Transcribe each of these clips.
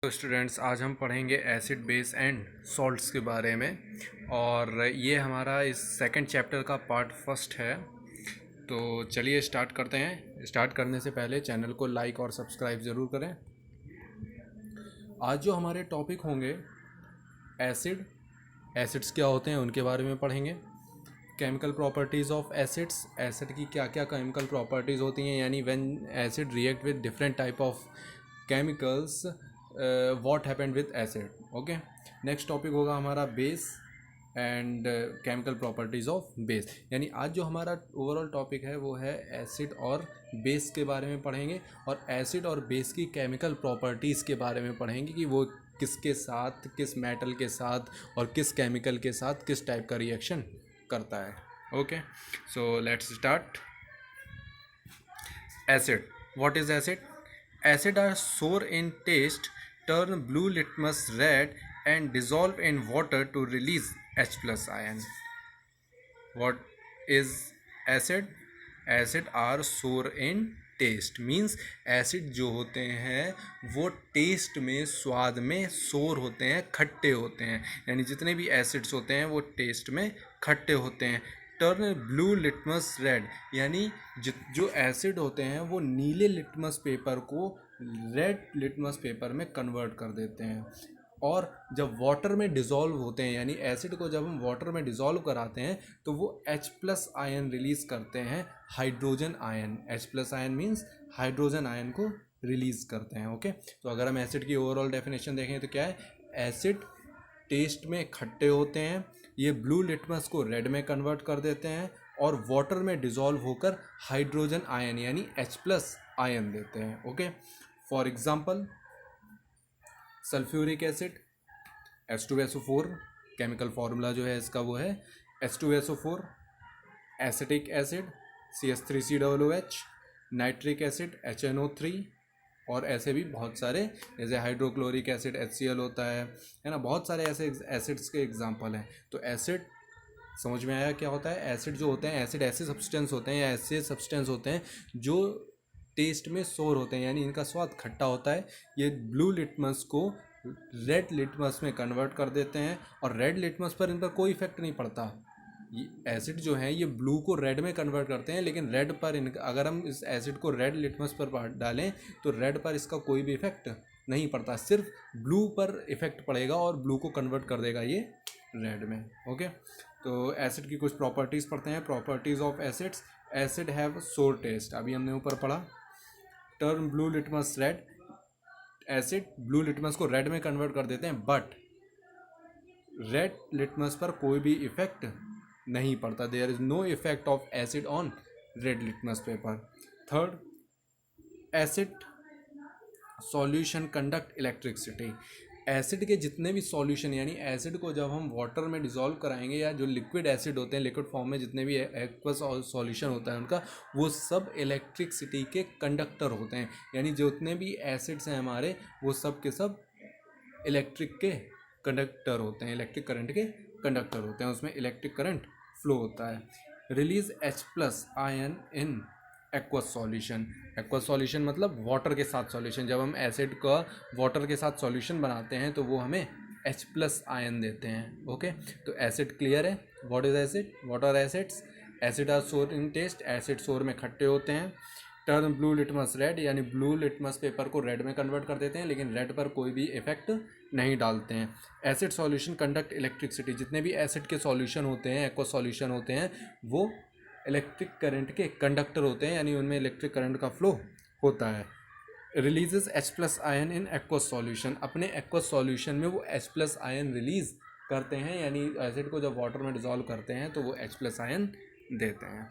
तो स्टूडेंट्स, आज हम पढ़ेंगे एसिड बेस एंड सॉल्ट्स के बारे में। और ये हमारा इस सेकंड चैप्टर का पार्ट फर्स्ट है। तो चलिए स्टार्ट करते हैं। स्टार्ट करने से पहले चैनल को लाइक और सब्सक्राइब ज़रूर करें। आज जो हमारे टॉपिक होंगे एसिड्स क्या होते हैं उनके बारे में पढ़ेंगे। Chemical properties of acids, acid की क्या क्या केमिकल प्रॉपर्टीज़ होती हैं, यानी when acid react with different type of chemicals what happened with acid. Okay, next topic होगा हमारा base and chemical properties of base. यानी आज जो हमारा ओवरऑल टॉपिक है वो है एसिड और बेस के बारे में पढ़ेंगे, और एसिड और बेस की केमिकल प्रॉपर्टीज़ के बारे में पढ़ेंगे कि वो किसके साथ, किस मेटल के साथ और किस केमिकल के साथ किस टाइप का रिएक्शन करता है। Okay, so let's start. Acid, what is acid? Acid are sour in taste, turn blue litmus red and dissolve in water to release H plus ion. What is acid? Acid are sour in taste, means acid जो होते हैं वो test में, स्वाद में सोर होते हैं, खट्टे होते हैं। यानी जितने भी एसिड्स होते हैं वो टेस्ट में खट्टे होते हैं। टर्न ब्लू लिटमस रेड, यानी जो एसिड होते हैं वो नीले लिटमस पेपर को रेड लिटमस पेपर में कन्वर्ट कर देते हैं। और जब वाटर में डिज़ोल्व होते हैं, यानी एसिड को जब हम वाटर में डिज़ोल्व कराते हैं तो वो H प्लस आयन रिलीज़ करते हैं, hydrogen ion. H plus ion means hydrogen ion को रिलीज़ करते हैं। ओके, तो अगर हम एसिड की ओवरऑल डेफिनेशन देखें तो क्या है? एसिड टेस्ट में खट्टे होते हैं, ये ब्लू लिटमस को रेड में कन्वर्ट कर देते हैं और वाटर में डिज़ोल्व होकर हाइड्रोजन आयन यानी H प्लस आयन देते हैं। Okay, for example sulphuric acid H2SO4, chemical formula जो है इसका वो है H2SO4। Acetic acid CH3COOH, nitric acid HNO3, और ऐसे भी बहुत सारे, जैसे हाइड्रोक्लोरिक एसिड HCl होता है ना। बहुत सारे ऐसे एसिड्स के एग्जांपल हैं। तो एसिड समझ में आया क्या होता है? एसिड जो होते हैं, एसिड ऐसे सब्सटेंस होते हैं या ऐसे सब्सटेंस होते हैं जो टेस्ट में सोर होते हैं, यानी इनका स्वाद खट्टा होता है। ये ब्लू लिटमस को रेड लिटमस में कन्वर्ट कर देते हैं, और रेड लिटमस पर इन पर कोई इफेक्ट नहीं पड़ता। ये एसिड जो है ये ब्लू को रेड में कन्वर्ट करते हैं, लेकिन रेड पर अगर हम इस एसिड को रेड लिटमस पर डालें तो रेड पर इसका कोई भी इफेक्ट नहीं पड़ता, सिर्फ ब्लू पर इफेक्ट पड़ेगा और ब्लू को कन्वर्ट कर देगा ये रेड में। ओके, तो एसिड की कुछ प्रॉपर्टीज़ पढ़ते हैं। Properties of acids, acid have सोर टेस्ट, अभी हमने ऊपर पढ़ा। Turn blue litmus red, acid blue litmus को रेड में कन्वर्ट कर देते हैं, बट रेड लिटमस पर कोई भी इफेक्ट नहीं पड़ता। There is no effect of acid on red litmus paper. Third, acid solution conduct electricity, acid के जितने भी सॉल्यूशन, यानी एसिड को जब हम वाटर में डिज़ोल्व कराएंगे, या जो लिक्विड एसिड होते हैं, लिक्विड फॉर्म में जितने भी एक्वस सॉल्यूशन होता है उनका, वो सब इलेक्ट्रिसिटी के कंडक्टर होते हैं। यानी जितने भी एसिड्स हैं हमारे, वो सब के सब इलेक्ट्रिक के कंडक्टर होते हैं, इलेक्ट्रिक करंट के कंडक्टर होते हैं, उसमें इलेक्ट्रिक करंट फ्लो होता है। रिलीज H प्लस आयन इन एक्वस सॉल्यूशन, एक्वस सॉल्यूशन मतलब वाटर के साथ सॉल्यूशन। जब हम एसिड का वाटर के साथ सॉल्यूशन बनाते हैं तो वो हमें H प्लस आयन देते हैं। ओके, तो एसिड क्लियर है। What is acid, what are acids? Acid are sour in taste, acid sour में खट्टे होते हैं। टर्न ब्लू लिटमस रेड, यानी ब्लू लिटमस पेपर को रेड में कन्वर्ट कर देते हैं, लेकिन रेड पर कोई भी इफेक्ट नहीं डालते हैं। एसिड सॉल्यूशन कंडक्ट इलेक्ट्रिसिटी, जितने भी एसिड के सॉल्यूशन होते हैं, एक्वस सॉल्यूशन होते हैं, वो इलेक्ट्रिक करंट के कंडक्टर होते हैं, यानी उनमें इलेक्ट्रिक करंट का फ्लो होता है। रिलीजेस H प्लस आयन इन एक्वस सॉल्यूशन, अपने एक्वस सॉल्यूशन में वो H प्लस आयन रिलीज करते हैं, यानी एसिड को जब वाटर में डिजोल्व करते हैं तो वो H प्लस आयन देते हैं।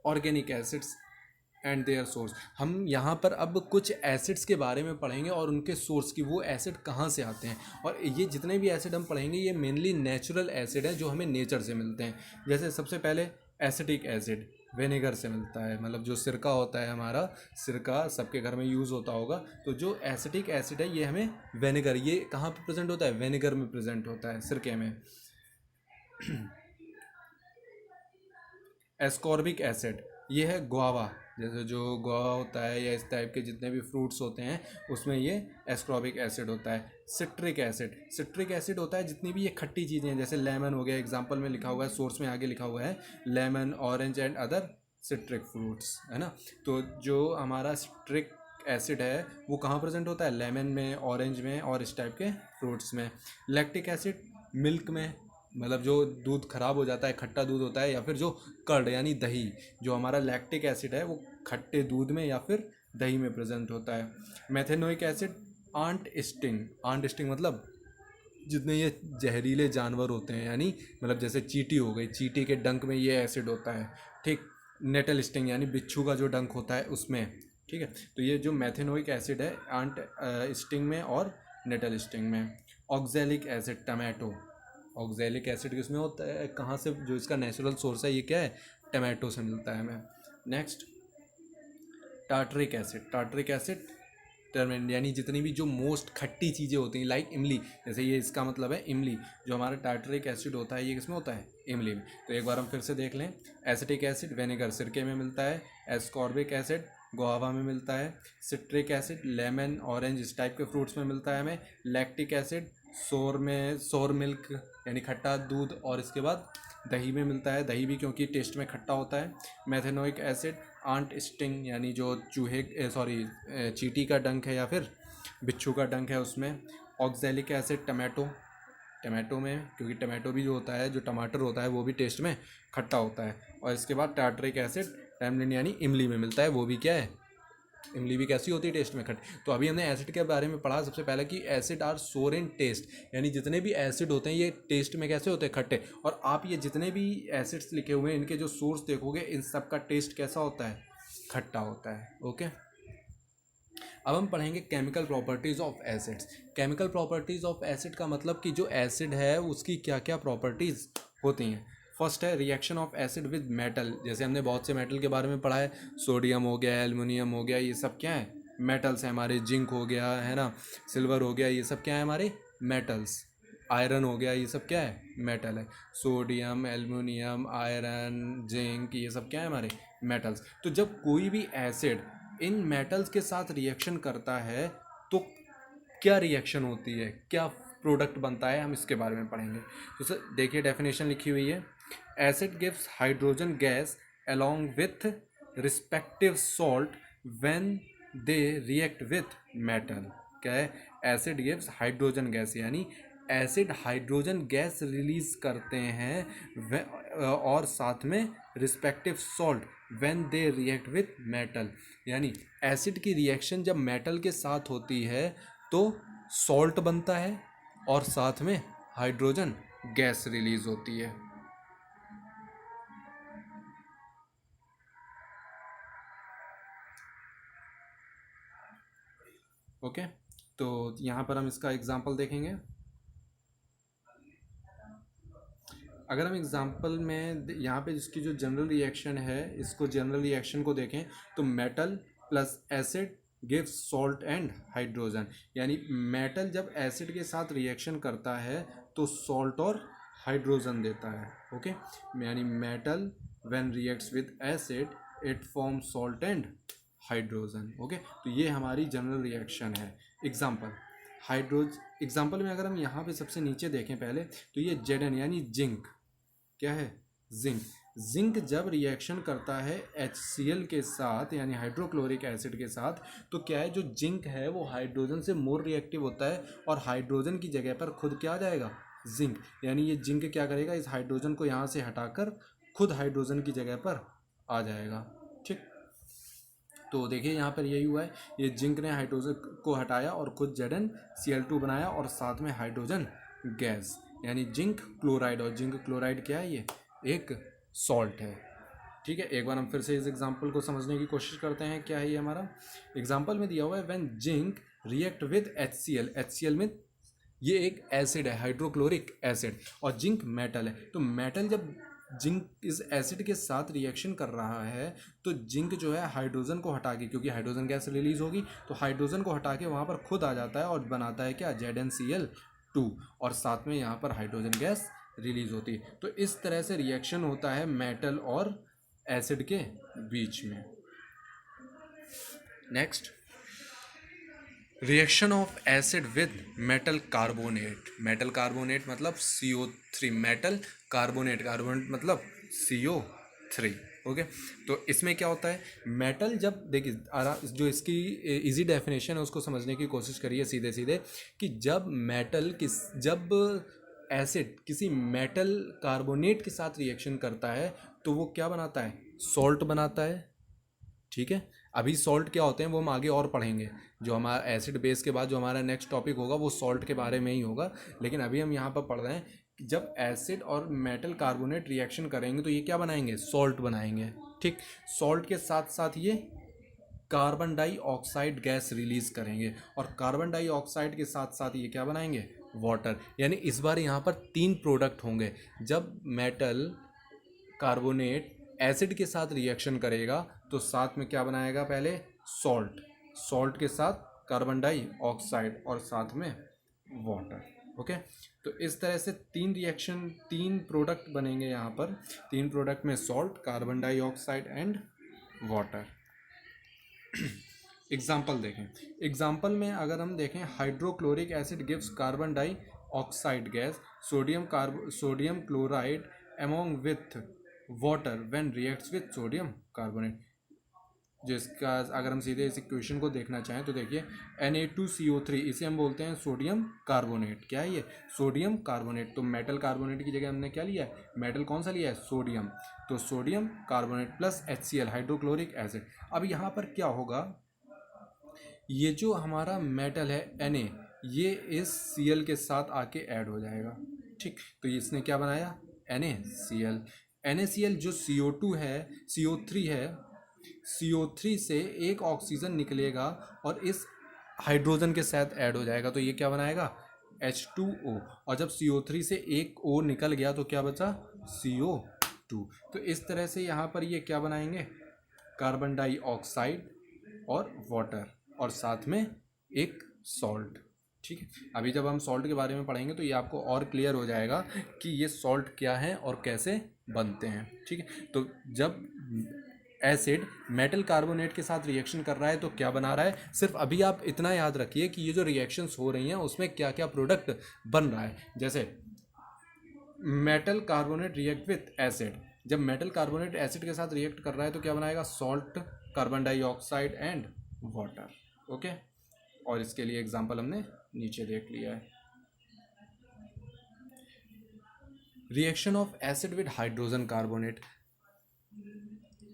Organic acids and their source, हम यहाँ पर अब कुछ एसिड्स के बारे में पढ़ेंगे और उनके सोर्स की, वो एसिड कहाँ से आते हैं। और ये जितने भी एसिड हम पढ़ेंगे ये मेनली नेचुरल एसिड है जो हमें नेचर से मिलते हैं। जैसे सबसे पहले एसिटिक एसिड विनेगर से मिलता है, मतलब जो सिरका होता है हमारा, सिरका सबके घर में यूज़ होता होगा, तो जो एसिटिक एसिड है ये हमें विनेगर, ये कहाँ पर प्रेजेंट होता है? विनेगर में प्रेजेंट होता है, सिरके में। एस्कॉर्बिक एसिड, ये है गुआवा, जैसे जो गुआवा होता है या इस टाइप के जितने भी फ्रूट्स होते हैं उसमें ये एस्कॉर्बिक एसिड होता है। सिट्रिक एसिड होता है जितनी भी ये खट्टी चीज़ें हैं, जैसे लेमन हो गया, एग्जाम्पल में लिखा हुआ है, सोर्स में आगे लिखा हुआ है lemon, orange and other citric fruits, है ना। तो जो हमारा सिट्रिक एसिड है वो कहाँ प्रेजेंट होता है, लेमन में, ऑरेंज में और इस टाइप के फ्रूट्स में। लैक्टिक एसिड मिल्क में, मतलब जो दूध खराब हो जाता है, खट्टा दूध होता है, या फिर जो कर्ड यानी दही, जो हमारा लैक्टिक एसिड है वो खट्टे दूध में या फिर दही में प्रेजेंट होता है। मेथेनोइक एसिड आंट स्टिंग मतलब जितने ये जहरीले जानवर होते हैं, यानी मतलब जैसे चींटी हो गई, चींटी के डंक में ये एसिड होता है, ठीक। नेटल स्टिंग यानी बिच्छू का जो डंक होता है उसमें, ठीक है। तो ये जो मेथेनोइक एसिड है आंट स्टिंग में और नेटल स्टिंग में। Oxalic acid tomato, oxalic acid किसमें होता है, कहाँ से, जो इसका नेचुरल सोर्स है ये क्या है, टमाटो से मिलता है हमें। नेक्स्ट टार्टरिक एसिड टर्मेंट यानी जितनी भी जो मोस्ट खट्टी चीज़ें होती हैं, लाइक इमली, जैसे ये इसका मतलब है इमली, जो हमारा टार्टरिक एसिड होता है ये किसमें होता है, इमली में। तो एक बार हम फिर से देख लें, एसिटिक एसिड विनेगर सिरके में मिलता है, एस्कॉर्बिक एसिड गुआवा में मिलता है, सिट्रिक एसिड लेमन, ऑरेंज इस टाइप के फ्रूट्स में मिलता है हमें, लैक्टिक एसिड सोर मिल्क यानी खट्टा दूध और इसके बाद दही में मिलता है, दही भी क्योंकि टेस्ट में खट्टा होता है। मेथेनोइक एसिड आंट स्टिंग यानी जो चींटी का डंक है या फिर बिच्छू का डंक है उसमें। ऑक्जेलिक एसिड टमाटो में, क्योंकि टमाटो भी जो होता है, जो टमाटर होता है वो भी टेस्ट में खट्टा होता है। और इसके बाद टार्टरिक एसिड टैमलिन यानी इमली में मिलता है, वो भी क्या है, इमली भी कैसी होती है, टेस्ट में खट्टी। तो अभी हमने एसिड के बारे में पढ़ा सबसे पहले कि acid are sour in test, यानी जितने भी एसिड होते हैं ये टेस्ट में कैसे होते हैं, खट्टे। और आप ये जितने भी एसिड्स लिखे हुए हैं इनके जो सोर्स देखोगे, इन सब का टेस्ट कैसा होता है, खट्टा होता है। ओके, अब हम पढ़ेंगे chemical properties of acids. Chemical properties of acid का मतलब कि जो एसिड है उसकी क्या क्या प्रॉपर्टीज़ होती हैं। फर्स्ट है reaction of acid with metal, जैसे हमने बहुत से मेटल के बारे में पढ़ा है, सोडियम हो गया, एल्युमिनियम हो गया, ये सब क्या है, मेटल्स हैं हमारे। जिंक हो गया, है ना, सिल्वर हो गया, ये सब क्या है हमारे मेटल्स। आयरन हो गया, ये सब क्या है, मेटल है। सोडियम, एल्युमिनियम, आयरन, जिंक, ये सब क्या है हमारे मेटल्स। तो जब कोई भी एसिड इन मेटल्स के साथ रिएक्शन करता है तो क्या रिएक्शन होती है, क्या प्रोडक्ट बनता है, हम इसके बारे में पढ़ेंगे। तो सर देखिए डेफिनेशन लिखी हुई है, acid gives hydrogen gas along with respective salt when they react with metal। क्या है, एसिड गिव्स हाइड्रोजन गैस, यानी एसिड हाइड्रोजन गैस रिलीज करते हैं और साथ में respective salt when they react with metal, यानी एसिड की रिएक्शन जब मेटल के साथ होती है तो सॉल्ट बनता है और साथ में हाइड्रोजन गैस रिलीज होती है। ओके, तो यहाँ पर हम इसका एग्जांपल देखेंगे। अगर हम एग्जांपल में यहाँ पे इसकी जो जनरल रिएक्शन है, इसको जनरल रिएक्शन को देखें तो metal plus acid gives salt and hydrogen, यानी मेटल जब एसिड के साथ रिएक्शन करता है तो सॉल्ट और हाइड्रोजन देता है। ओके, यानी metal when reacts with acid it form salt and hydrogen. Okay, तो ये हमारी जनरल रिएक्शन है। एग्जाम्पल में अगर हम यहाँ पे सबसे नीचे देखें पहले, तो ये Zn यानी जिंक, क्या है, जिंक जब रिएक्शन करता है HCl के साथ यानी हाइड्रोक्लोरिक एसिड के साथ, तो क्या है, जो जिंक है वो हाइड्रोजन से मोर रिएक्टिव होता है और हाइड्रोजन की जगह पर खुद क्या आ जाएगा, जिंक। यानी ये जिंक क्या करेगा, इस हाइड्रोजन को यहाँ से हटाकर खुद हाइड्रोजन की जगह पर आ जाएगा। ठीक, तो देखिए यहाँ पर यही हुआ है, ये जिंक ने हाइड्रोजन को हटाया और खुद ZnCl2 बनाया और साथ में हाइड्रोजन गैस, यानी जिंक क्लोराइड। और जिंक क्लोराइड क्या है, ये एक सॉल्ट है। ठीक है, एक बार हम फिर से इस एग्जांपल को समझने की कोशिश करते हैं। क्या है ये हमारा एग्जांपल में दिया हुआ है, when zinc react with HCl में ये एक एसिड है, हाइड्रोक्लोरिक एसिड, और जिंक मेटल है। तो मेटल जब जिंक इस एसिड के साथ रिएक्शन कर रहा है तो जिंक जो है हाइड्रोजन को हटा के, क्योंकि हाइड्रोजन गैस रिलीज होगी, तो हाइड्रोजन को हटा के वहाँ पर खुद आ जाता है और बनाता है क्या, ZnCl2, और साथ में यहाँ पर हाइड्रोजन गैस रिलीज होती है। तो इस तरह से रिएक्शन होता है मेटल और एसिड के बीच में। Next, reaction of acid with metal carbonate. Metal carbonate मतलब CO3, मेटल कार्बोनेट, कार्बोनेट मतलब CO3। ओके, तो इसमें क्या होता है, मेटल जब देखिए जो इसकी इजी डेफिनेशन है उसको समझने की कोशिश करिए सीधे सीधे, कि जब एसिड किसी मेटल कार्बोनेट के साथ रिएक्शन करता है तो वो क्या बनाता है, सॉल्ट बनाता है। ठीक है, अभी सॉल्ट क्या होते हैं वो हम आगे और पढ़ेंगे, जो हमारा एसिड बेस के बाद जो हमारा नेक्स्ट टॉपिक होगा वो सॉल्ट के बारे में ही होगा। लेकिन अभी हम यहाँ पर पढ़ रहे हैं कि जब एसिड और मेटल कार्बोनेट रिएक्शन करेंगे तो ये क्या बनाएंगे, सॉल्ट बनाएंगे। ठीक, सॉल्ट के साथ साथ ये कार्बन डाइऑक्साइड गैस रिलीज करेंगे, और कार्बन डाइऑक्साइड के साथ साथ ये क्या बनाएंगे, वाटर। यानी इस बार यहाँ पर 3 प्रोडक्ट होंगे। जब मेटल कार्बोनेट एसिड के साथ रिएक्शन करेगा तो साथ में क्या बनाएगा, पहले सॉल्ट, सॉल्ट के साथ कार्बन डाइऑक्साइड और साथ में वाटर। ओके, तो इस तरह से 3 रिएक्शन, 3 प्रोडक्ट बनेंगे यहाँ पर। 3 प्रोडक्ट में salt, carbon dioxide and water. Example देखें, एग्जाम्पल में अगर हम देखें, hydrochloric acid gives carbon dioxide gas, sodium chloride among with water when reacts with sodium carbonate. जिसका अगर हम सीधे इस इक्वेशन को देखना चाहें तो देखिए, Na2CO3 इसे हम बोलते हैं सोडियम कार्बोनेट। क्या है ये, सोडियम कार्बोनेट। तो मेटल कार्बोनेट की जगह हमने क्या लिया है, मेटल कौन सा लिया है, सोडियम। तो sodium carbonate plus HCl hydrochloric acid. अब यहाँ पर क्या होगा, ये जो हमारा मेटल है Na, ये इस Cl के साथ आके ऐड हो जाएगा। ठीक, तो इसने क्या बनाया, NaCl। NaCl जो CO2 है, CO3 है, CO3 से एक ऑक्सीजन निकलेगा और इस हाइड्रोजन के साथ ऐड हो जाएगा, तो ये क्या बनाएगा, H2O। और जब CO3 से एक O निकल गया तो क्या बचा, CO2। तो इस तरह से यहाँ पर ये क्या बनाएंगे, कार्बन डाइऑक्साइड और वाटर और साथ में एक सॉल्ट। ठीक है, अभी जब हम सॉल्ट के बारे में पढ़ेंगे तो ये आपको और क्लियर हो जाएगा कि ये सॉल्ट क्या है और कैसे बनते हैं। ठीक है, तो जब एसिड मेटल कार्बोनेट के साथ रिएक्शन कर रहा है तो क्या बना रहा है, सिर्फ अभी आप इतना याद रखिए कि ये जो रिएक्शंस हो रही हैं उसमें क्या क्या प्रोडक्ट बन रहा है। जैसे metal carbonate react with acid, जब मेटल कार्बोनेट एसिड के साथ रिएक्ट कर रहा है तो क्या बनाएगा, salt, carbon dioxide and water. Okay, और इसके लिए एग्जांपल हमने नीचे देख लिया है। Reaction of acid with hydrogen carbonate,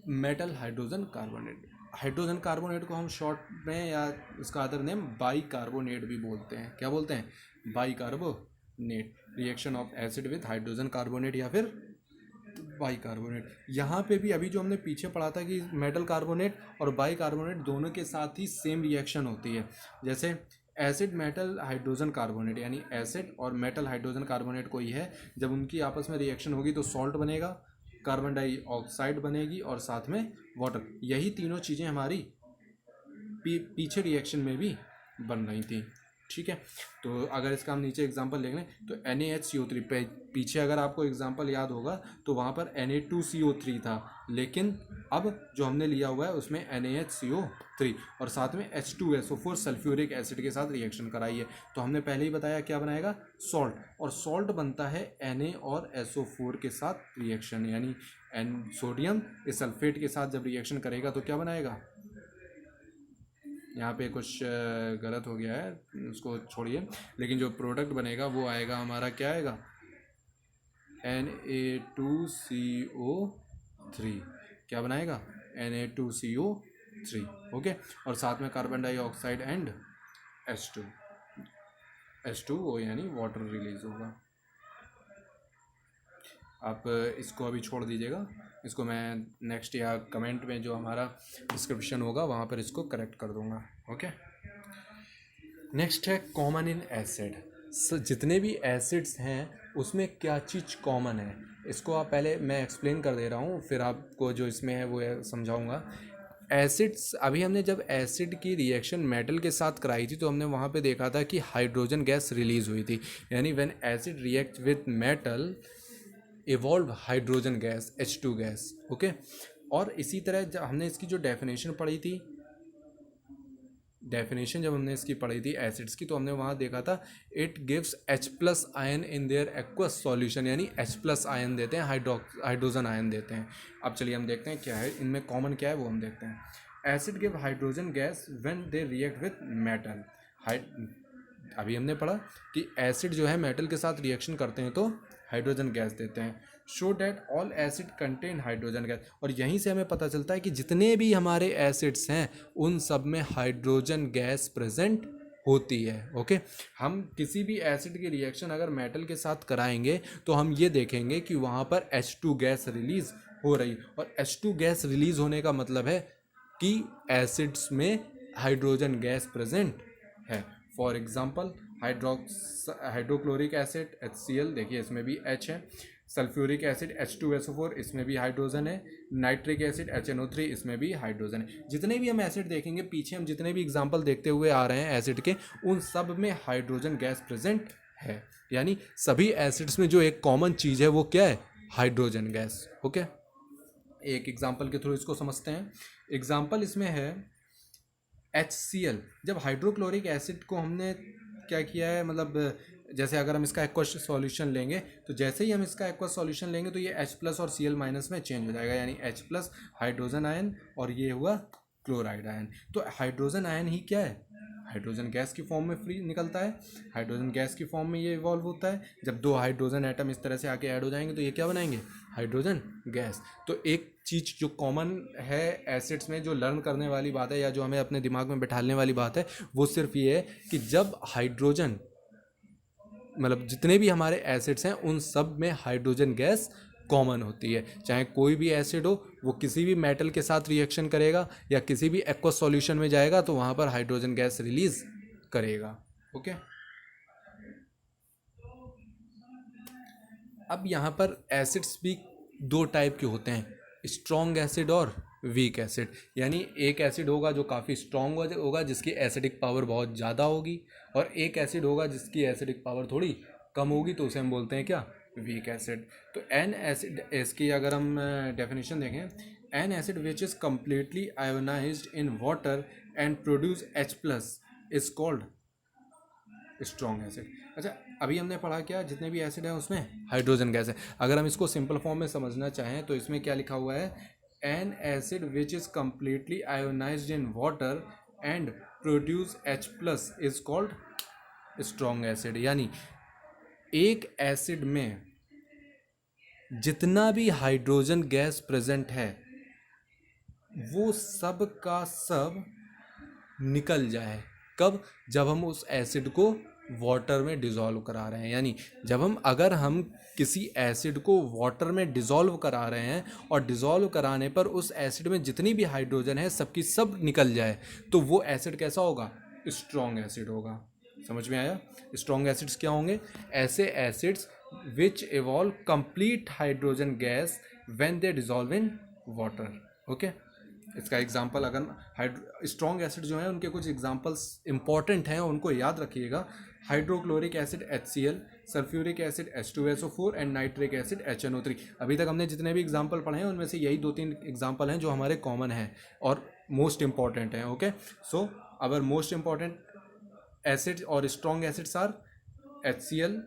metal hydrogen carbonate. Hydrogen carbonate को हम शॉर्ट में या इसका अदर नेम बाई कार्बोनेट भी बोलते हैं। क्या बोलते हैं, by carbonate. Reaction of acid with hydrogen carbonate या फिर बाई कार्बोनेट। यहाँ पे भी अभी जो हमने पीछे पढ़ा था कि मेटल कार्बोनेट और बाई कार्बोनेट दोनों के साथ ही सेम रिएक्शन होती है। जैसे एसिड मेटल हाइड्रोजन कार्बोनेट, यानी एसिड और मेटल हाइड्रोजन कार्बोनेट कोई है, जब उनकी आपस में रिएक्शन होगी तो सॉल्ट बनेगा, कार्बन डाइऑक्साइड बनेगी और साथ में वाटर। यही तीनों चीज़ें हमारी पीछे रिएक्शन में भी बन रही थी। ठीक है, तो अगर इसका हम नीचे एग्जांपल देख लें तो NaHCO3 पीछे अगर आपको एग्जांपल याद होगा तो वहाँ पर Na2CO3 था, लेकिन अब जो हमने लिया हुआ है उसमें NaHCO3 और साथ में H2SO4 सल्फ्यूरिक एसिड के साथ रिएक्शन कराई है। तो हमने पहले ही बताया क्या बनाएगा, सॉल्ट, और सॉल्ट बनता है Na और SO4 के साथ रिएक्शन, यानी सोडियम इस सल्फेट के साथ जब रिएक्शन करेगा तो क्या बनाएगा, यहाँ पे कुछ गलत हो गया है, उसको छोड़िए, लेकिन जो प्रोडक्ट बनेगा वो आएगा हमारा, क्या आएगा, Na2CO3। क्या बनाएगा, Na2CO3। ओके, और साथ में कार्बन डाइऑक्साइड एंड H2O यानी वाटर रिलीज होगा। आप इसको अभी छोड़ दीजिएगा, इसको मैं नेक्स्ट या कमेंट में जो हमारा डिस्क्रिप्शन होगा वहाँ पर इसको करेक्ट कर दूँगा। ओके, नेक्स्ट है कॉमन इन एसिड। जितने भी एसिड्स हैं उसमें क्या चीज़ कॉमन है, इसको आप पहले मैं एक्सप्लेन कर दे रहा हूँ, फिर आपको जो इसमें है वो समझाऊँगा। एसिड्स, अभी हमने जब एसिड की रिएक्शन मेटल के साथ कराई थी तो हमने वहाँ पे देखा था कि हाइड्रोजन गैस रिलीज़ हुई थी, यानी when acid react with metal evolve hydrogen gas H2 gas. Okay, और इसी तरह जब हमने इसकी जो डेफिनेशन पढ़ी थी डेफिनेशन जब हमने इसकी पढ़ी थी एसिड्स की, तो हमने वहाँ देखा था it gives H plus ion in their aqueous solution, यानी H प्लस आयन देते हैं, हाइड्रोजन आयन देते हैं। अब चलिए हम देखते हैं क्या है इनमें कॉमन, क्या है वो हम देखते हैं। Acid give hydrogen gas when they react with metal. अभी हमने पढ़ा कि एसिड जो है मेटल के साथ रिएक्शन करते हैं तो हाइड्रोजन गैस देते हैं। Show that all acid contain hydrogen gas, और यहीं से हमें पता चलता है कि जितने भी हमारे एसिड्स हैं उन सब में हाइड्रोजन गैस प्रेजेंट होती है। ओके, हम किसी भी एसिड की रिएक्शन अगर मेटल के साथ कराएंगे तो हम ये देखेंगे कि वहाँ पर H2 गैस रिलीज हो रही, और H2 गैस रिलीज होने का मतलब है कि एसिड्स में हाइड्रोजन गैस प्रेजेंट है। For example hydrochloric acid HCl, देखिए इसमें भी H है। सल्फ्यूरिक एसिड H2SO4, इसमें भी हाइड्रोजन है। नाइट्रिक एसिड HNO3, इसमें भी हाइड्रोजन है। जितने भी हम एसिड देखेंगे पीछे, हम जितने भी एग्जाम्पल देखते हुए आ रहे हैं एसिड के, उन सब में हाइड्रोजन गैस प्रेजेंट है। यानी सभी एसिड्स में जो एक कॉमन चीज़ है वो क्या है? Hydrogen gas. ओके, एक एग्जाम्पल के थ्रू इसको समझते हैं। एग्जाम्पल इसमें है HCl। जब हाइड्रोक्लोरिक एसिड को हमने क्या किया है, मतलब जैसे अगर हम इसका एक्वस सॉल्यूशन लेंगे, तो जैसे ही हम इसका एक्वस सॉल्यूशन लेंगे तो ये H प्लस और Cl माइनस में चेंज हो जाएगा, यानी H प्लस हाइड्रोजन आयन और ये हुआ क्लोराइड आयन। तो हाइड्रोजन आयन ही क्या है? हाइड्रोजन गैस की फॉर्म में फ्री निकलता है, हाइड्रोजन गैस की फॉर्म में ये इवॉल्व होता है। जब दो हाइड्रोजन एटम इस तरह से आके ऐड हो जाएंगे तो ये क्या बनाएंगे? Hydrogen gas. तो एक चीज़ जो कॉमन है एसिड्स में, जो लर्न करने वाली बात है या जो हमें अपने दिमाग में बैठाने वाली बात है, वो सिर्फ ये है कि जब हाइड्रोजन, मतलब जितने भी हमारे एसिड्स हैं उन सब में हाइड्रोजन गैस कॉमन होती है। चाहे कोई भी एसिड हो, वो किसी भी मेटल के साथ रिएक्शन करेगा या किसी भी एक्वस सॉल्यूशन में जाएगा तो वहाँ पर हाइड्रोजन गैस रिलीज करेगा। ओके, अब यहाँ पर एसिड्स भी दो टाइप के होते हैं, स्ट्रॉन्ग एसिड और वीक एसिड। यानी एक एसिड होगा जो काफ़ी स्ट्रॉन्ग होगा, जिसकी एसिडिक पावर बहुत ज़्यादा होगी, और एक एसिड होगा जिसकी एसिडिक पावर थोड़ी कम होगी, तो उसे हम बोलते हैं क्या? Weak acid. तो एन एसिड, इसकी अगर हम डेफिनेशन देखें, N acid which is completely ionised in water and produce H plus is called strong acid. अच्छा, अभी हमने पढ़ा क्या, जितने भी एसिड हैं उसमें हाइड्रोजन गैस है। अगर हम इसको सिंपल फॉर्म में समझना चाहें तो इसमें क्या लिखा हुआ है? N acid which is completely ionised in water and produce H plus is called strong acid. यानी एक एसिड में जितना भी हाइड्रोजन गैस प्रेजेंट है वो सब का सब निकल जाए। कब? जब हम उस एसिड को वाटर में डिज़ोल्व करा रहे हैं। यानी जब हम, अगर हम किसी एसिड को वाटर में डिज़ोल्व करा रहे हैं और डिज़ोल्व कराने पर उस एसिड में जितनी भी हाइड्रोजन है सबकी सब निकल जाए, तो वो एसिड कैसा होगा? स्ट्रॉन्ग एसिड होगा। समझ में आया? स्ट्रॉन्ग एसिड्स क्या होंगे? ऐसे acids which evolve complete hydrogen gas when they dissolve in water. Okay, इसका एग्जाम्पल, अगर स्ट्रॉन्ग एसिड जो है उनके कुछ एग्जाम्पल्स इंपॉर्टेंट हैं, उनको याद रखिएगा। Hydrochloric acid HCl, sulphuric acid H2SO4 and nitric acid HNO3। अभी तक हमने जितने भी एग्जाम्पल पढ़े हैं उनमें से यही दो तीन एग्जाम्पल हैं जो हमारे कॉमन हैं और मोस्ट इंपॉर्टेंट हैं। Okay, so our most important acids और strong acids are HCl,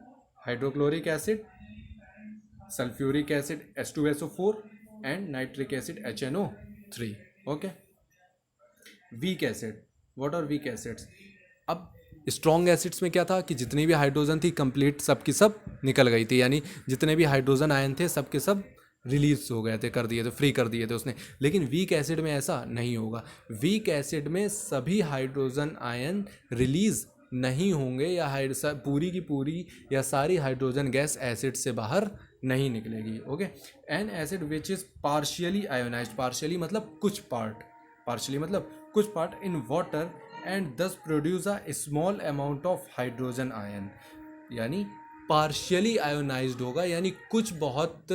hydrochloric acid, sulphuric acid H2SO4 and nitric acid HNO3। Okay, weak acid, what are weak acids? अब स्ट्रॉन्ग एसिड्स में क्या था कि जितनी भी हाइड्रोजन थी कंप्लीट सब की सब निकल गई थी, यानी जितने भी हाइड्रोजन आयन थे सब के सब रिलीज हो गए थे, कर दिए थे, फ्री कर दिए थे उसने। लेकिन वीक एसिड में ऐसा नहीं होगा। वीक एसिड में सभी हाइड्रोजन आयन रिलीज नहीं होंगे, या पूरी की पूरी या सारी हाइड्रोजन गैस एसिड से बाहर नहीं निकलेगी। Okay, N acid which is partially ionised, partially मतलब कुछ पार्ट, पार्शियली मतलब कुछ पार्ट इन वाटर एंड दस produce a small amount of hydrogen ion. यानी पार्शियली आयोनाइज्ड होगा, यानी कुछ बहुत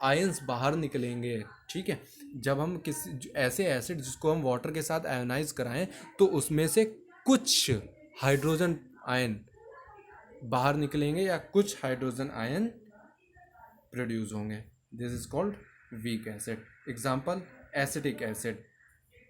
आयंस बाहर निकलेंगे। ठीक है, जब हम किसी ऐसे एसिड जिसको हम वाटर के साथ आयोनाइज कराएं तो उसमें से कुछ हाइड्रोजन आयन बाहर निकलेंगे या कुछ हाइड्रोजन आयन प्रोड्यूस होंगे। This is called weak acid. Example, acetic acid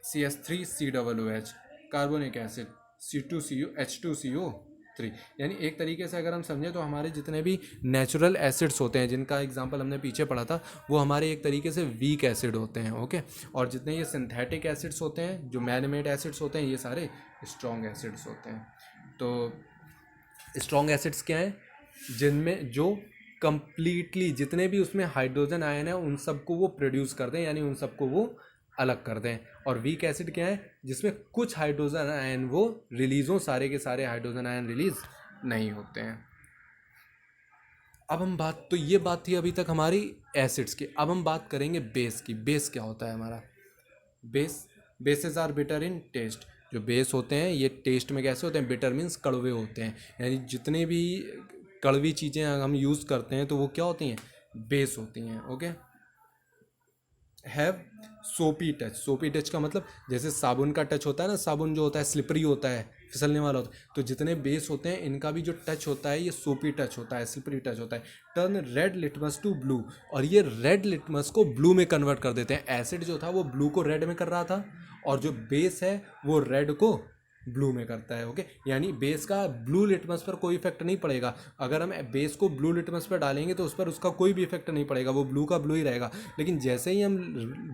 CH3COOH, carbonic acid C2CO H2CO3। यानी एक तरीके से अगर हम समझें तो हमारे जितने भी नेचुरल एसिड्स होते हैं, जिनका एग्जांपल हमने पीछे पढ़ा था, वो हमारे एक तरीके से वीक एसिड होते हैं, ओके। और जितने ये सिंथेटिक एसिड्स होते हैं, जो मैन मेड एसिड्स होते हैं, ये सारे स्ट्रॉन्ग एसिड्स होते हैं। तो स्ट्रॉन्ग एसिड्स क्या हैं? जिनमें जो कंप्लीटली जितने भी उसमें हाइड्रोजन आयन है उन सबको वो प्रोड्यूस कर दें, यानी उन सबको वो अलग कर दें। और वीक एसिड क्या है? जिसमें कुछ हाइड्रोजन आयन वो रिलीज हो, सारे के सारे हाइड्रोजन आयन रिलीज नहीं होते हैं। अब हम बात, तो ये बात थी अभी तक हमारी एसिड्स की। अब हम बात करेंगे बेस की। बेस क्या होता है हमारा? Bases are bitter in taste. जो बेस होते हैं ये टेस्ट में कैसे होते हैं? बिटर मीन्स कड़वे होते हैं। यानी जितने भी कड़वी चीज़ें हम यूज़ करते हैं तो वो क्या होती हैं? बेस होती हैं, ओके। हैव सोपी टच। सोपी टच का मतलब जैसे साबुन का टच होता है ना, साबुन जो होता है स्लिपरी होता है, फिसलने वाला होता है, तो जितने बेस होते हैं इनका भी जो टच होता है ये सोपी टच होता है, स्लिपरी टच होता है। Turn red litmus to blue. और ये रेड लिटमस को ब्लू में कन्वर्ट कर देते हैं। एसिड जो था वो ब्लू को रेड में कर रहा था, और जो बेस है वो रेड को ब्लू में करता है, ओके। यानी बेस का ब्लू लिटमस पर कोई इफेक्ट नहीं पड़ेगा। अगर हम बेस को ब्लू लिटमस पर डालेंगे तो उस पर उसका कोई भी इफेक्ट नहीं पड़ेगा, वो ब्लू का ब्लू ही रहेगा। लेकिन जैसे ही हम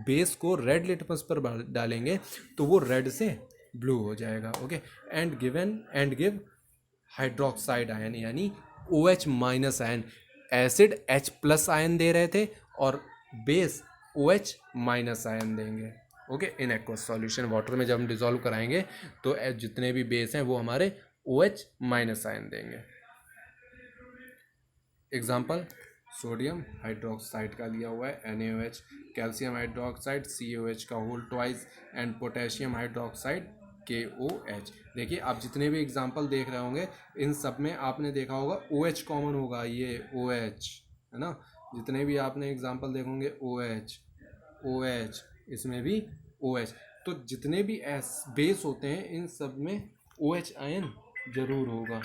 बेस को रेड लिटमस पर डालेंगे तो वो रेड से ब्लू हो जाएगा, okay. And give hydroxide ion, यानी OH minus ion. Acid H plus ion दे रहे थे और बेस OH माइनस आयन देंगे, okay. In aqueous solution, water में जब हम डिजोल्व कराएंगे तो जितने भी बेस हैं वो हमारे OH माइनस आयन देंगे। एग्जाम्पल सोडियम हाइड्रोक्साइड का लिया हुआ है NaOH, कैल्शियम हाइड्रोक्साइड CaOH का whole twice, and potassium hydroxide KOH। देखिए आप जितने भी एग्जाम्पल देख रहे होंगे इन सब में आपने देखा होगा OH कॉमन होगा, ये OH है ना। जितने भी आपने एग्जाम्पल देखोगे OH, इसमें भी OH। तो जितने भी बेस होते हैं इन सब में OH आयन जरूर होगा,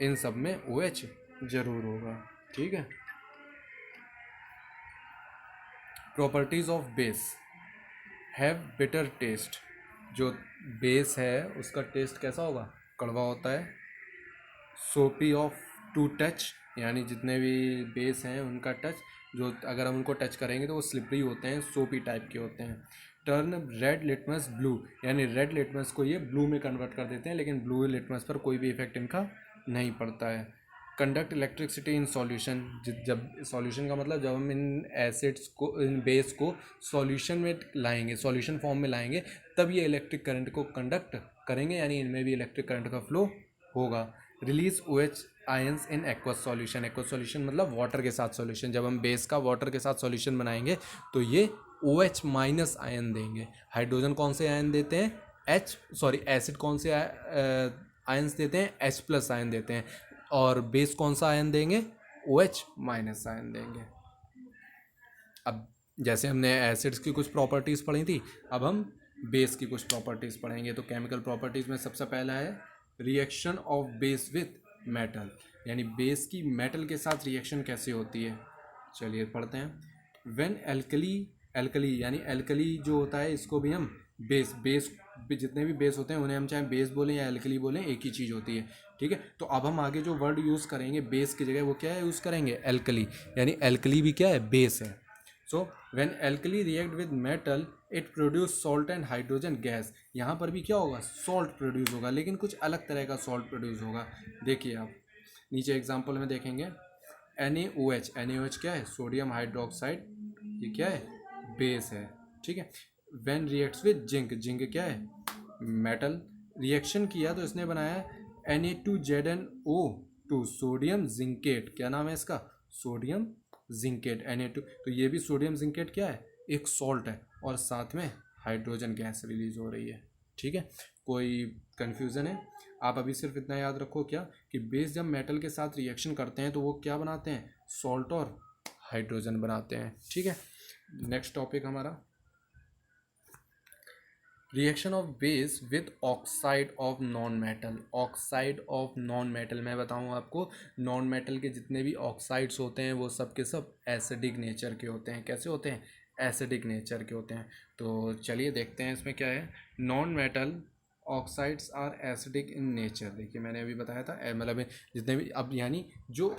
इन सब में OH जरूर होगा, ठीक है। Properties of base have bitter taste. जो बेस है उसका टेस्ट कैसा होगा? कड़वा होता है। सोपी ऑफ टू टच, यानी जितने भी बेस हैं उनका टच, जो अगर हम उनको टच करेंगे तो वो स्लिपरी होते हैं, सोपी टाइप के होते हैं। टर्न रेड लिटमस ब्लू, यानी रेड लिटमस को ये ब्लू में कन्वर्ट कर देते हैं, लेकिन ब्लू लिटमस पर कोई भी इफेक्ट इनका नहीं पड़ता है। Conduct electricity in solution. जब सॉल्यूशन का मतलब जब हम इन एसिड्स को, इन बेस को सॉल्यूशन में लाएंगे, सॉल्यूशन फॉर्म में लाएंगे, तब ये इलेक्ट्रिक करंट को कंडक्ट करेंगे, यानी इनमें भी इलेक्ट्रिक करंट का फ्लो होगा। Release OH ions in aqueous solution. Aqueous solution मतलब वाटर के साथ सॉल्यूशन। जब हम बेस का वाटर के साथ सॉल्यूशन बनाएंगे तो ये OH माइनस आयन देंगे। हाइड्रोजन कौन से आयन देते हैं? एसिड कौन से आयंस देते हैं? H प्लस आयन देते हैं। और बेस कौन सा आयन देंगे? OH माइनस आयन देंगे। अब जैसे हमने एसिड्स की कुछ प्रॉपर्टीज़ पढ़ी थी, अब हम बेस की कुछ प्रॉपर्टीज़ पढ़ेंगे। तो केमिकल प्रॉपर्टीज़ में सबसे पहला है reaction of base with metal, यानी बेस की मेटल के साथ रिएक्शन कैसे होती है। चलिए पढ़ते हैं। व्हेन एल्कली यानी एल्कली जो होता है इसको भी हम बेस जितने भी बेस होते हैं उन्हें हम चाहे बेस बोलें या एल्कली बोलें, एक ही चीज़ होती है, ठीक है। तो अब हम आगे जो वर्ड यूज़ करेंगे बेस की जगह वो क्या है यूज़ करेंगे? एल्कली। यानी एल्कली भी क्या है? बेस है। So when alkali react with metal it produce salt and hydrogen gas. यहाँ पर भी क्या होगा? सॉल्ट प्रोड्यूस होगा, लेकिन कुछ अलग तरह का सॉल्ट प्रोड्यूस होगा। देखिए आप नीचे एग्जाम्पल में देखेंगे NaOH क्या है? सोडियम हाइड्रोक्साइड, ये क्या है? बेस है, ठीक है। व्हेन रिएक्ट्स विद जिंक क्या है? मेटल। रिएक्शन किया तो इसने बनाया Na2ZnO2 सोडियम जिंकेट। क्या नाम है इसका? Sodium zincate Na2। तो ये भी सोडियम जिंकेट क्या है? एक सॉल्ट है, और साथ में हाइड्रोजन गैस रिलीज हो रही है, ठीक है। कोई कन्फ्यूज़न है? आप अभी सिर्फ इतना याद रखो क्या कि बेस जब मेटल के साथ रिएक्शन करते हैं तो वो क्या बनाते हैं? सॉल्ट और हाइड्रोजन बनाते हैं, ठीक है। नेक्स्ट टॉपिक हमारा reaction of base with oxide of non metal. Oxide of non metal, मैं बताऊँ आपको, नॉन मेटल के जितने भी ऑक्साइड्स होते हैं वो सब के सब एसिडिक नेचर के होते हैं। कैसे होते हैं? एसिडिक नेचर के होते हैं। तो चलिए देखते हैं इसमें क्या है। Non metal oxides are acidic in nature. देखिए मैंने अभी बताया था मतलब जितने भी अब यानी जो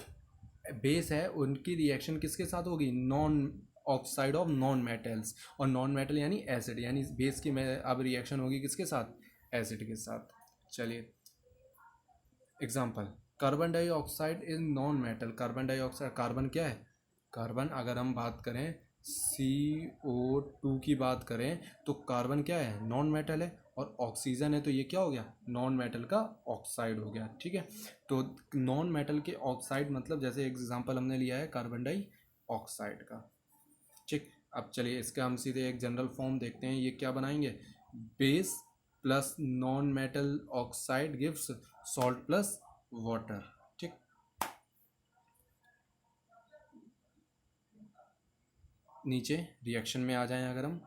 बेस है उनकी रिएक्शन किसके साथ होगी, non oxide of non metals, और नॉन मेटल यानी एसिड, यानी बेस की अब रिएक्शन होगी किसके साथ, एसिड के साथ। चलिए example, carbon dioxide is non metal. Carbon dioxide, carbon क्या है, कार्बन अगर हम बात करें CO2 की बात करें तो कार्बन क्या है, नॉन मेटल है, और ऑक्सीजन है तो ये क्या हो गया, नॉन मेटल का ऑक्साइड हो गया। ठीक है, तो नॉन मेटल के ऑक्साइड मतलब जैसे एग्जांपल हमने लिया है कार्बन डाइऑक्साइड का। ठीक, अब चलिए इसका हम सीधे एक जनरल फॉर्म देखते हैं, ये क्या बनाएंगे, base plus non metal oxide gives salt plus water. ठीक, नीचे रिएक्शन में आ जाएं अगर हम,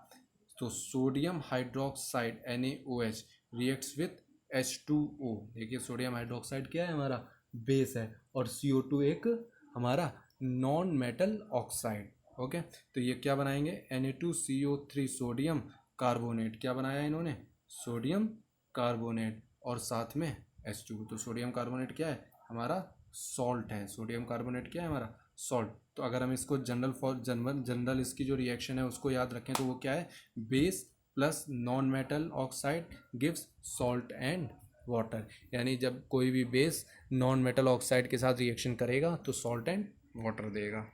तो sodium hydroxide NaOH reacts with H2O। देखिए सोडियम हाइड्रोक्साइड क्या है, हमारा बेस है, और CO2 एक हमारा नॉन मेटल ऑक्साइड। ओके, तो ये क्या बनाएंगे, Na2CO3 सोडियम कार्बोनेट, क्या बनाया इन्होंने, सोडियम कार्बोनेट, और साथ में H2O। तो सोडियम कार्बोनेट क्या है, हमारा सॉल्ट है, सोडियम कार्बोनेट क्या है, हमारा सॉल्ट। तो अगर हम इसको जनरल इसकी जो रिएक्शन है उसको याद रखें तो वो क्या है, base plus non metal oxide gives salt and water. यानी जब कोई भी बेस नॉन मेटल ऑक्साइड के साथ रिएक्शन करेगा तो सॉल्ट एंड वाटर देगा।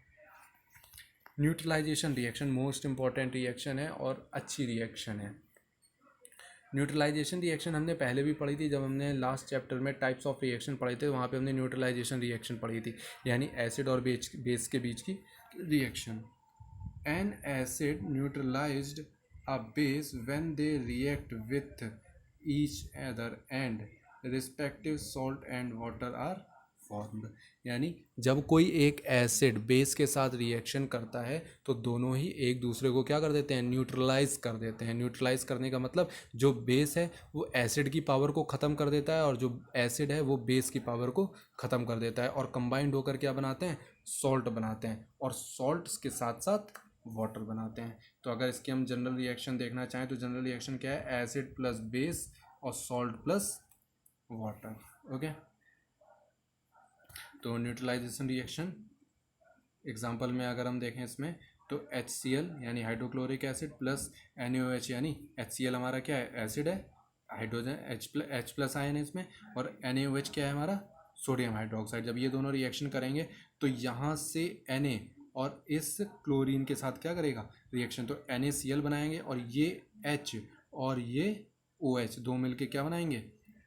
Neutralisation reaction most important reaction है और अच्छी रिएक्शन है। न्यूट्रलाइजेशन रिएक्शन हमने पहले भी पढ़ी थी, जब हमने लास्ट चैप्टर में टाइप्स ऑफ रिएक्शन पढ़े थे, वहाँ पे हमने न्यूट्रलाइजेशन रिएक्शन पढ़ी थी, यानी एसिड और बेस के बीच की reaction. An acid neutralised a base when they react with each other and respective salt and water are formed. यानी जब कोई एक एसिड बेस के साथ रिएक्शन करता है तो दोनों ही एक दूसरे को क्या कर देते हैं, न्यूट्रलाइज कर देते हैं। न्यूट्रलाइज करने का मतलब जो बेस है वो एसिड की पावर को ख़त्म कर देता है, और जो एसिड है वो बेस की पावर को ख़त्म कर देता है, और कंबाइंड होकर क्या बनाते हैं, सॉल्ट बनाते हैं, और सॉल्ट्स के साथ साथ वाटर बनाते हैं। तो अगर इसकी हम जनरल रिएक्शन देखना चाहें तो जनरल रिएक्शन क्या है, एसिड प्लस बेस और सॉल्ट प्लस वाटर। ओके, तो न्यूट्रलाइजेशन रिएक्शन एग्जांपल में अगर हम देखें इसमें तो HCl यानी हाइड्रोक्लोरिक एसिड प्लस NaOH, यानी HCl हमारा क्या है, एसिड है, हाइड्रोजन H प्लस आयन है इसमें, और NaOH क्या है हमारा, सोडियम हाइड्रोक्साइड। जब ये दोनों रिएक्शन करेंगे तो यहाँ से Na और इस क्लोरीन के साथ क्या करेगा रिएक्शन, तो NaCl बनाएंगे, और ये H और ये OH दो मिलके क्या बनाएंगे,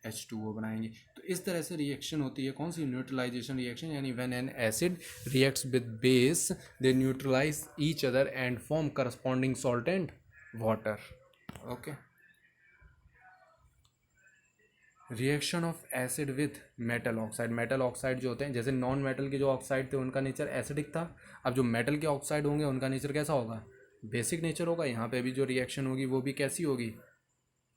H2O बनाएंगे। तो इस तरह से रिएक्शन होती है कौन सी, न्यूट्रलाइजेशन रिएक्शन, यानी when an acid reacts with base they neutralise each other and form corresponding salt and water. Okay, reaction of acid with metal oxide. Metal oxide जो होते हैं, जैसे नॉन मेटल के जो ऑक्साइड थे उनका नेचर एसिडिक था, अब जो मेटल के ऑक्साइड होंगे उनका नेचर कैसा होगा, बेसिक नेचर होगा। यहाँ पे भी जो रिएक्शन होगी वो भी कैसी होगी,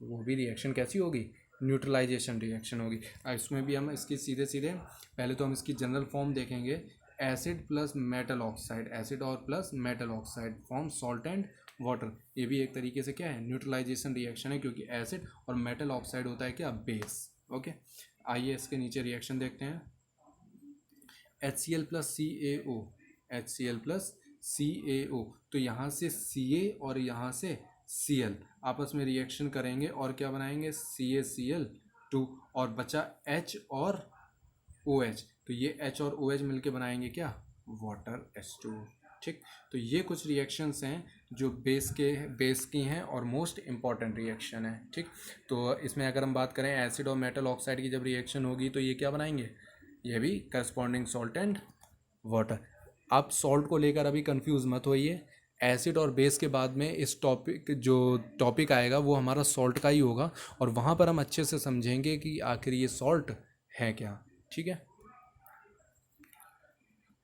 वो भी रिएक्शन कैसी होगी, न्यूट्रलाइजेशन रिएक्शन होगी। इसमें भी हम इसकी सीधे सीधे पहले तो हम इसकी जनरल फॉर्म देखेंगे, acid plus metal oxide, acid और plus metal oxide form salt and water. ये भी एक तरीके से क्या है, न्यूट्रलाइजेशन रिएक्शन है, क्योंकि एसिड और मेटल ऑक्साइड होता है क्या, बेस। ओके, आइए इसके नीचे रिएक्शन देखते हैं। HCl plus CaO, HCl plus CaO, तो यहाँ से Ca और यहाँ से Cl आपस में रिएक्शन करेंगे और क्या बनाएंगे, CaCl2, और बचा H और OH, तो ये H और OH मिलके बनाएंगे क्या, वाटर H2। ठीक, तो ये कुछ रिएक्शंस हैं जो बेस की हैं और मोस्ट इम्पॉर्टेंट रिएक्शन है। ठीक, तो इसमें अगर हम बात करें एसिड और मेटल ऑक्साइड की जब रिएक्शन होगी तो ये क्या बनाएंगे, ये भी करस्पॉन्डिंग सॉल्ट एंड वाटर। आप सॉल्ट को लेकर अभी कंफ्यूज मत होइए, एसिड और बेस के बाद में इस टॉपिक आएगा वो हमारा सॉल्ट का ही होगा, और वहाँ पर हम अच्छे से समझेंगे कि आखिर ये सॉल्ट है क्या। ठीक है,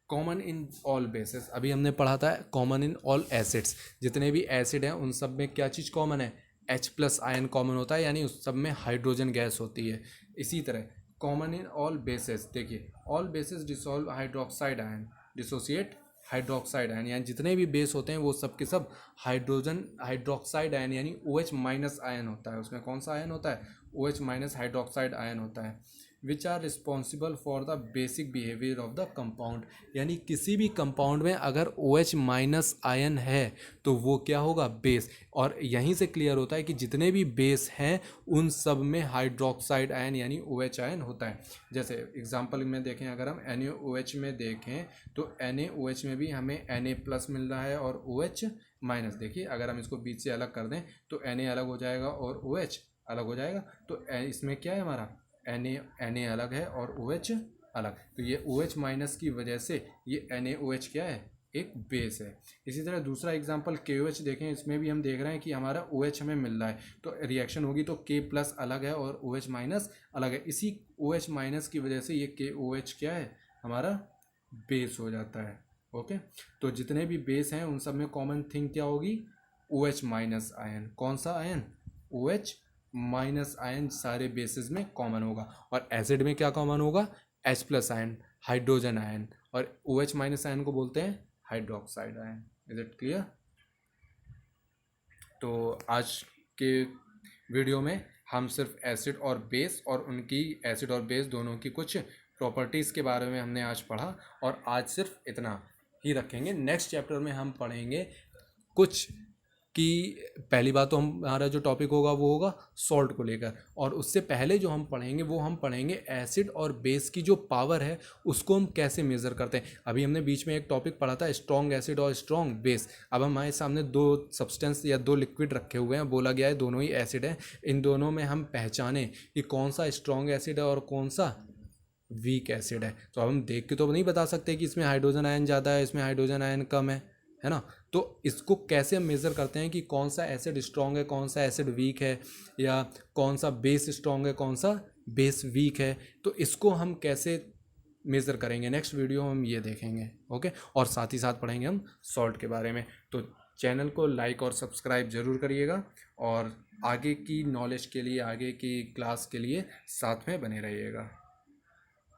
कॉमन इन ऑल बेसिस, अभी हमने पढ़ा था कॉमन इन ऑल एसिड्स, जितने भी एसिड हैं उन सब में क्या चीज़ कॉमन है, H प्लस आयन कॉमन होता है, यानी उस सब में हाइड्रोजन गैस होती है। इसी तरह कॉमन इन ऑल बेसिस, देखिए all basis dissolve hydroxide ion, dissociate hydroxide ion, यानी जितने भी बेस होते हैं वो सब के सब हाइड्रोक्साइड आयन यानी OH माइनस आयन होता है। उसमें कौन सा आयन होता है? OH माइनस हाइड्रोक्साइड आयन होता है। Which are responsible for the basic behaviour of the compound, यानी किसी भी कंपाउंड में अगर OH माइनस आयन है तो वो क्या होगा? बेस। और यहीं से क्लियर होता है कि जितने भी बेस हैं उन सब में हाइड्रोक्साइड आयन यानी OH आयन होता है। जैसे एग्जांपल में देखें, अगर हम NaOH में देखें तो NaOH में भी हमें Na प्लस मिल रहा है और OH माइनस। देखिए अगर हम इसको बीच से अलग कर दें तो Na अलग हो जाएगा और OH अलग हो जाएगा। तो इसमें क्या है हमारा? Na अलग है और OH अलग। तो ये OH माइनस की वजह से ये NaOH क्या है? एक बेस है। इसी तरह दूसरा एग्जांपल KOH देखें, इसमें भी हम देख रहे हैं कि हमारा OH हमें मिल रहा है तो रिएक्शन होगी तो K प्लस अलग है और OH माइनस अलग है। इसी OH माइनस की वजह से ये KOH क्या है? हमारा बेस हो जाता है। ओके, तो जितने भी बेस हैं उन सब में कॉमन थिंग क्या होगी? OH minus ion. कौन सा आयन? OH माइनस आयन सारे बेसिस में कॉमन होगा। और एसिड में क्या कॉमन होगा? H plus ion, hydrogen ion. और OH माइनस आयन को बोलते हैं hydroxide ion. Is it clear? तो आज के वीडियो में हम सिर्फ एसिड और बेस और उनकी एसिड और बेस दोनों की कुछ प्रॉपर्टीज़ के बारे में हमने आज पढ़ा, और आज सिर्फ इतना ही रखेंगे। नेक्स्ट चैप्टर में हम पढ़ेंगे कुछ कि पहली बात तो हमारा जो टॉपिक होगा वो होगा सॉल्ट को लेकर, और उससे पहले जो हम पढ़ेंगे वो हम पढ़ेंगे एसिड और बेस की जो पावर है उसको हम कैसे मेज़र करते हैं। अभी हमने बीच में एक टॉपिक पढ़ा था स्ट्रॉन्ग एसिड और स्ट्रॉन्ग बेस। अब हमारे सामने दो सब्सटेंस या दो लिक्विड रखे हुए हैं, बोला गया है दोनों ही एसिड हैं। इन दोनों में हम पहचानें कि कौन सा स्ट्रॉन्ग एसिड है और कौन सा वीक एसिड है। तो अब हम देख के तो नहीं बता सकते कि इसमें हाइड्रोजन आयन ज़्यादा है, इसमें हाइड्रोजन आयन कम है ना। तो इसको कैसे हम मेज़र करते हैं कि कौन सा एसिड स्ट्रॉन्ग है, कौन सा एसिड वीक है, या कौन सा बेस स्ट्रॉन्ग है, कौन सा बेस वीक है, तो इसको हम कैसे मेज़र करेंगे नेक्स्ट वीडियो में हम ये देखेंगे। ओके, और साथ ही साथ पढ़ेंगे हम सॉल्ट के बारे में। तो चैनल को लाइक और सब्सक्राइब ज़रूर करिएगा, और आगे की नॉलेज के लिए, आगे की क्लास के लिए साथ में बने रहिएगा।